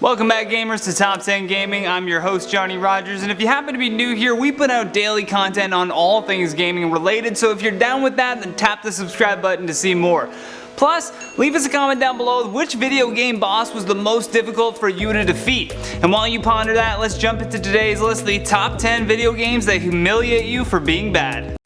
Welcome back, gamers, to Top 10 Gaming. I'm your host, Johnny Rogers, and if you happen to be new here, we put out daily content on all things gaming related, so if you're down with that, then tap the subscribe button to see more. Plus, leave us a comment down below which video game boss was the most difficult for you to defeat. And while you ponder that, let's jump into today's list, the top 10 video games that humiliate you for being bad.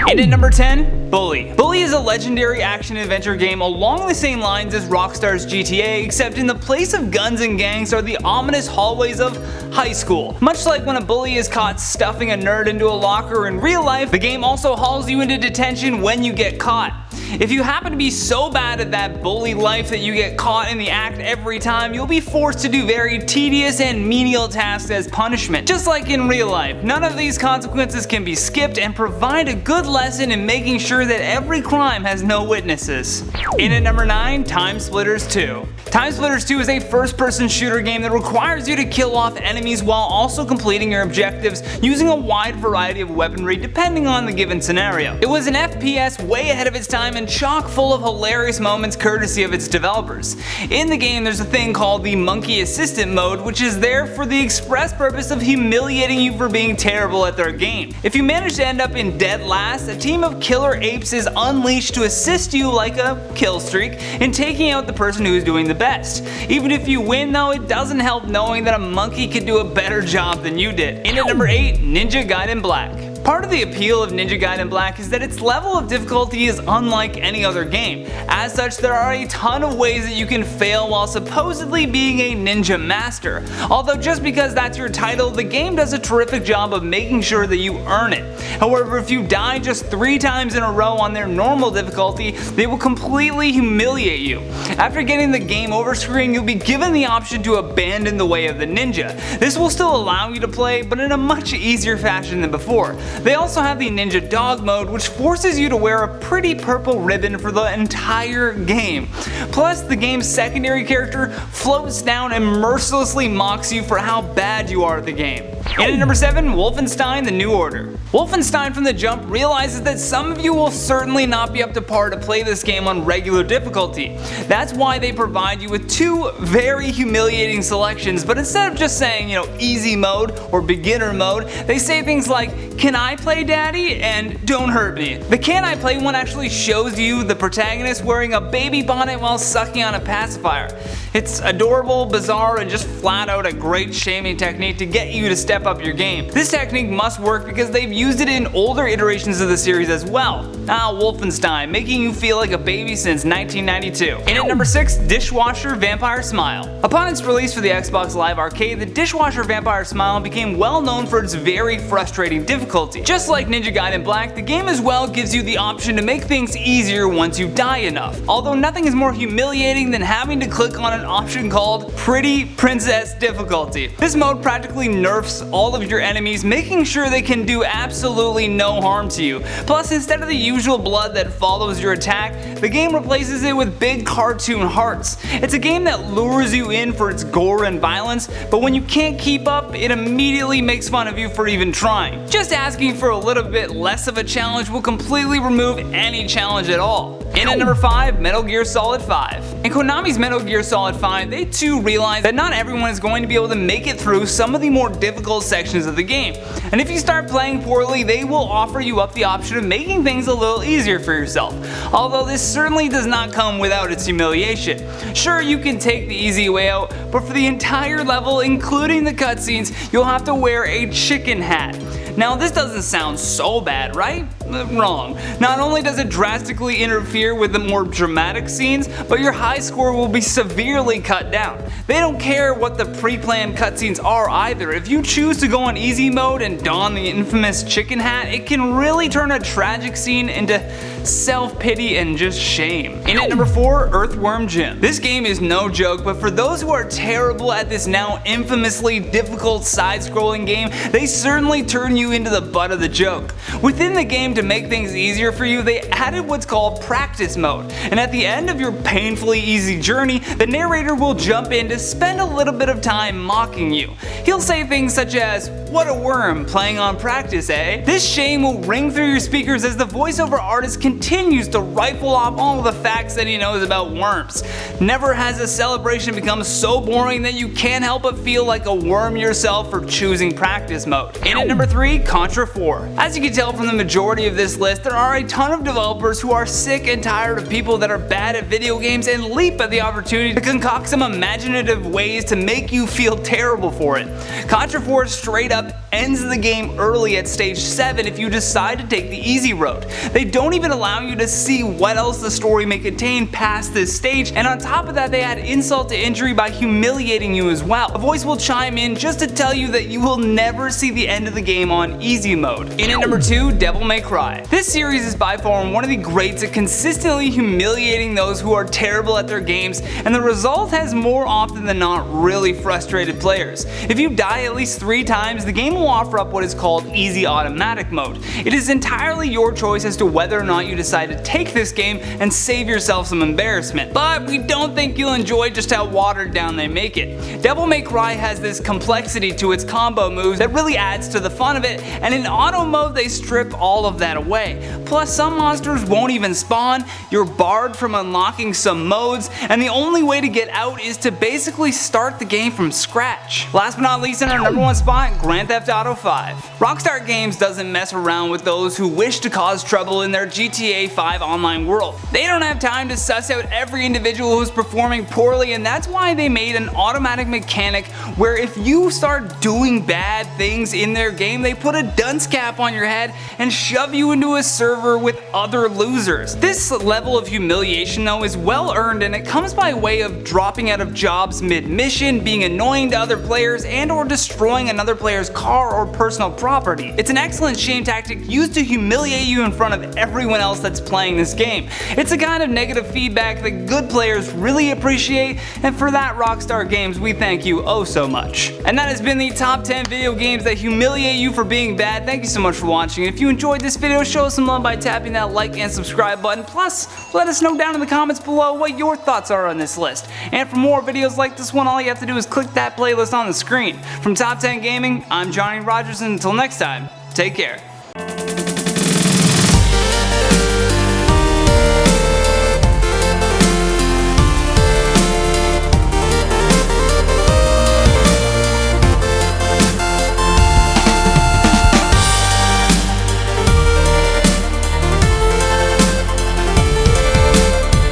And at number 10, Bully. Bully is a legendary action-adventure game along the same lines as Rockstar's GTA, except in the place of guns and gangs are the ominous hallways of high school. Much like when a bully is caught stuffing a nerd into a locker in real life, the game also hauls you into detention when you get caught. If you happen to be so bad at that bully life that you get caught in the act every time, you'll be forced to do very tedious and menial tasks as punishment. Just like in real life, none of these consequences can be skipped and provide a good lesson in making sure that every crime has no witnesses. In at number 9, TIMESPLITTERS 2. TIMESPLITTERS 2 is a first-person shooter game that requires you to kill off enemies while also completing your objectives using a wide variety of weaponry depending on the given scenario. It was an FPS way ahead of its time and chock full of hilarious moments courtesy of its developers. In the game, there's a thing called the Monkey Assistant mode, which is there for the express purpose of humiliating you for being terrible at their game. If you manage to end up in dead last, a team of killer apes is unleashed to assist you like a kill streak in taking out the person who is doing the best. Even if you win though, it doesn't help knowing that a monkey could do a better job than you did. In at number 8, Ninja Gaiden Black. Part of the appeal of Ninja Gaiden Black is that its level of difficulty is unlike any other game. As such, there are a ton of ways that you can fail while supposedly being a ninja master. Although just because that's your title, the game does a terrific job of making sure that you earn it. However, if you die just 3 times in a row on their normal difficulty, they will completely humiliate you. After getting the game over screen, you'll be given the option to abandon the way of the ninja. This will still allow you to play, but in a much easier fashion than before. They also have the Ninja Dog mode, which forces you to wear a pretty purple ribbon for the entire game. Plus, the game's secondary character floats down and mercilessly mocks you for how bad you are at the game. And at number 7, Wolfenstein: The New Order. Wolfenstein from the jump realizes that some of you will certainly not be up to par to play this game on regular difficulty. That's why they provide you with 2 very humiliating selections, but instead of just saying, easy mode or beginner mode, they say things like, "Can I play daddy?" and "Don't hurt me." The "Can I play" one actually shows you the protagonist wearing a baby bonnet while sucking on a pacifier. It's adorable, bizarre, and just flat out a great shaming technique to get you to step up your game. This technique must work because they've used it in older iterations of the series as well. Wolfenstein, making you feel like a baby since 1992. And at number 6, Dishwasher Vampire Smile. Upon its release for the Xbox Live Arcade, the Dishwasher Vampire Smile became well known for its very frustrating difficulty. Just like Ninja Gaiden Black, the game as well gives you the option to make things easier once you die enough. Although nothing is more humiliating than having to click on an option called Pretty Princess Difficulty. This mode practically nerfs all of your enemies, making sure they can do absolutely no harm to you. Plus, instead of the usual blood that follows your attack, the game replaces it with big cartoon hearts. It's a game that lures you in for its gore and violence, but when you can't keep up, it immediately makes fun of you for even trying. Just asking for a little bit less of a challenge will completely remove any challenge at all. In at number 5, Metal Gear Solid 5. In Konami's Metal Gear Solid 5, they too realize that not everyone is going to be able to make it through some of the more difficult sections of the game. And if you start playing poorly, they will offer you up the option of making things a little easier for yourself. Although this certainly does not come without its humiliation. Sure, you can take the easy way out, but for the entire level, including the cutscenes, you'll have to wear a chicken hat. Now, this doesn't sound so bad, right? Wrong. Not only does it drastically interfere with the more dramatic scenes, but your high score will be severely cut down. They don't care what the pre-planned cutscenes are either. If you choose to go on easy mode and don the infamous chicken hat, it can really turn a tragic scene into self-pity and just shame. In at number 4, Earthworm Jim. This game is no joke, but for those who are terrible at this now infamously difficult side-scrolling game, they certainly turn you into the butt of the joke. Within the game, to make things easier for you, they added what's called practice mode, and at the end of your painfully easy journey, the narrator will jump in to spend a little bit of time mocking you. He'll say things such as, "What a worm, playing on practice, eh?" This shame will ring through your speakers as the voiceover artist continues to rifle off all the facts that he knows about worms. Never has a celebration become so boring that you can't help but feel like a worm yourself for choosing practice mode. In at number 3, Contra 4. As you can tell from the majority of this list, there are a ton of developers who are sick and tired of people that are bad at video games and leap at the opportunity to concoct some imaginative ways to make you feel terrible for it. Contra 4 straight up ends the game early at stage 7 if you decide to take the easy road. They don't even allow you to see what else the story may contain past this stage, and on top of that they add insult to injury by humiliating you as well. A voice will chime in just to tell you that you will never see the end of the game on easy mode. In at number 2, Devil May Cry. This series is by far one of the greats at consistently humiliating those who are terrible at their games, and the result has more often than not really frustrated players. If you die at least 3 times, the game will offer up what is called Easy Automatic mode. It is entirely your choice as to whether or not you decide to take this game and save yourself some embarrassment, but we don't think you'll enjoy just how watered down they make it. Devil May Cry has this complexity to its combo moves that really adds to the fun of it, and in auto mode they strip all of that away. Plus some monsters won't even spawn, you're barred from unlocking some modes, and the only way to get out is to basically start the game from scratch. Last but not least, in our number 1 spot, Grand Theft Auto 5. Rockstar Games doesn't mess around with those who wish to cause trouble in their GTA 5 online world. They don't have time to suss out every individual who's performing poorly, and that's why they made an automatic mechanic where if you start doing bad things in their game, they put a dunce cap on your head and shove you into a server with other losers. This level of humiliation though is well earned, and it comes by way of dropping out of jobs mid-mission, being annoying to other players, and or destroying another player's car or personal property. It's an excellent shame tactic used to humiliate you in front of everyone else that's playing this game. It's a kind of negative feedback that good players really appreciate, and for that, Rockstar Games, we thank you oh so much. And that has been the top 10 video games that humiliate you for being bad. Thank you so much for watching. If you enjoyed this video, show us some love by tapping that like and subscribe button. Plus, let us know down in the comments below what your thoughts are on this list. And for more videos like this one, all you have to do is click that playlist on the screen. From Top 10 Gaming, I'm Johnny Rogers, and until next time, take care.